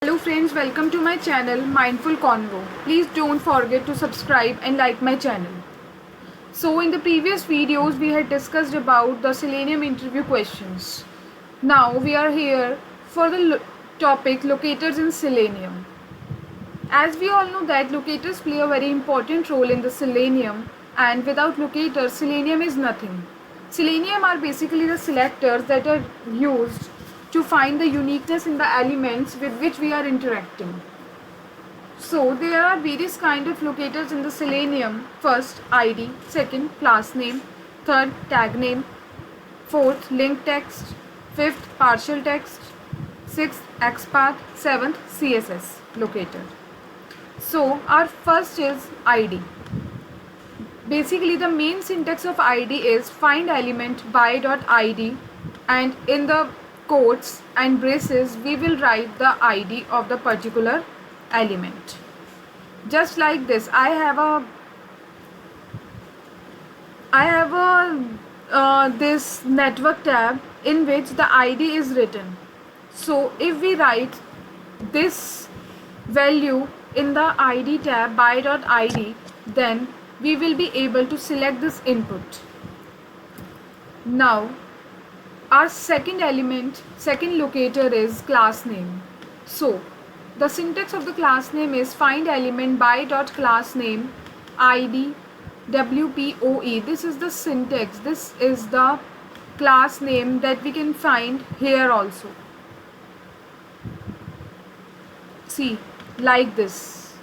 Hello friends, welcome to my channel Mindful Convo. Please don't forget to subscribe and like my channel. So in the previous videos we had discussed about the Selenium interview questions. Now we are here for the topic locators in Selenium. As we all know that locators play a very important role in the Selenium, and without locators Selenium is nothing. Selenium are basically the selectors that are used to find the uniqueness in the elements with which we are interacting. So there are various kind of locators in the Selenium. First, ID. Second, class name. Third, tag name. Fourth, link text. Fifth, partial text. Sixth, XPath. Seventh, CSS locator. So our first is ID. Basically the main syntax of ID is find element by dot id, and in the quotes and braces we will write the ID of the particular element. Just like this, I have a this network tab in which the ID is written. So if we write this value in the ID tab by dot id, then we will be able to select this input. Now our second locator is class name. So the syntax of the class name is find element by dot class name id wpoe. This is the syntax, this is the class name that we can find here also. See, like this.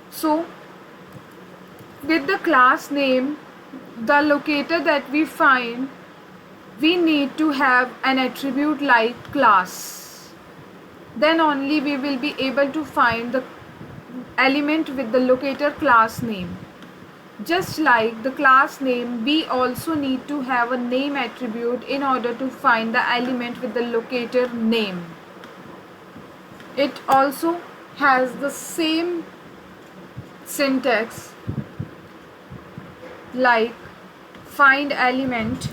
So with the class name, the locator that we find, we need to have an attribute like class. Then only we will be able to find the element with the locator class name. Just like the class name, we also need to have a name attribute in order to find the element with the locator name. It also has the same syntax like find element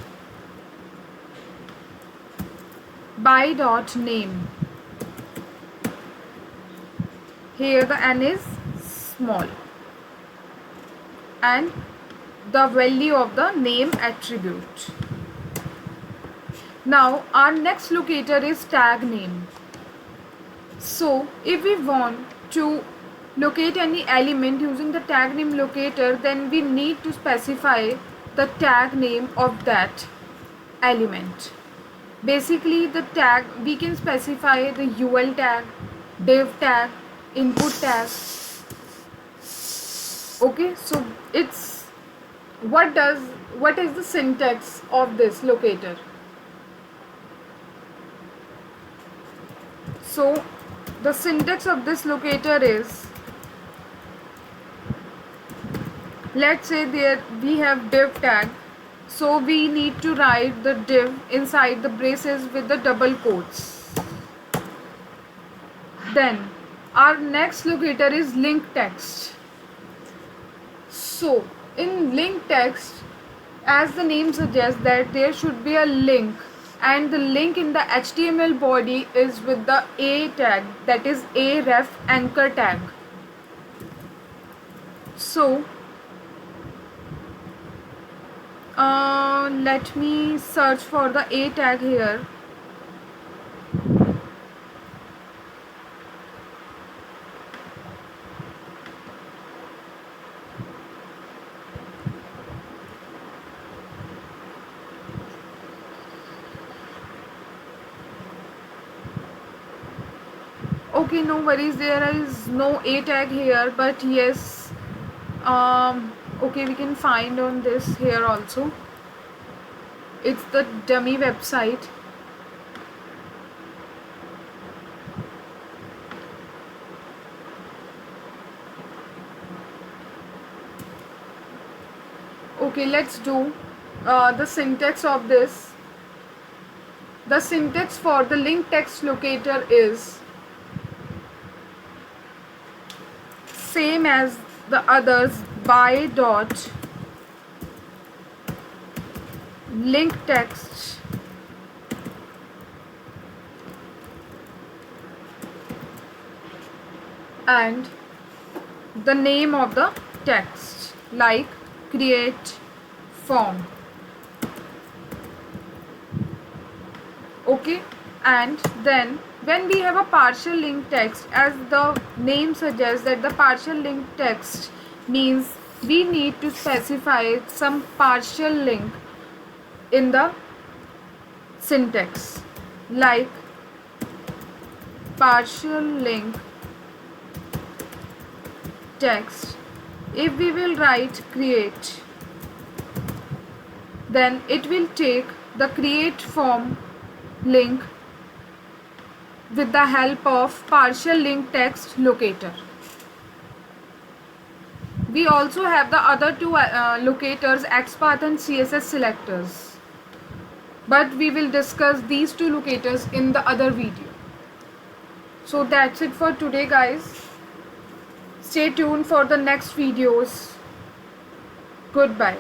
by dot name. Here the n is small and the value of the name attribute. Now our next locator is tag name. So if we want to locate any element using the tag name locator, then we need to specify the tag name of that element. Basically the tag, we can specify the ul tag, div tag, input tag. Okay, so it's what is the syntax of this locator? So the syntax of this locator is, let's say there we have div tag, so we need to write the div inside the braces with the double quotes. Then our next locator is link text. So in link text, as the name suggests, that there should be a link, and the link in the HTML body is with the a tag, that is a ref anchor tag. So let me search for the a tag here. Okay, no worries, there is no a tag here, but yes, okay, we can find on this here also. It's the dummy website. Okay, let's do the syntax of this. The syntax for the link text locator is same as the others, by dot link text and the name of the text, like create form. Okay, and then when we have a partial link text, as the name suggests that the partial link text means we need to specify some partial link in the syntax, like partial link text. If we will write create, then it will take the create form link with the help of partial link text locator. We also have the other two locators, XPath and CSS selectors, but we will discuss these two locators in the other video. So that's it for today, guys. Stay tuned for the next videos. Goodbye.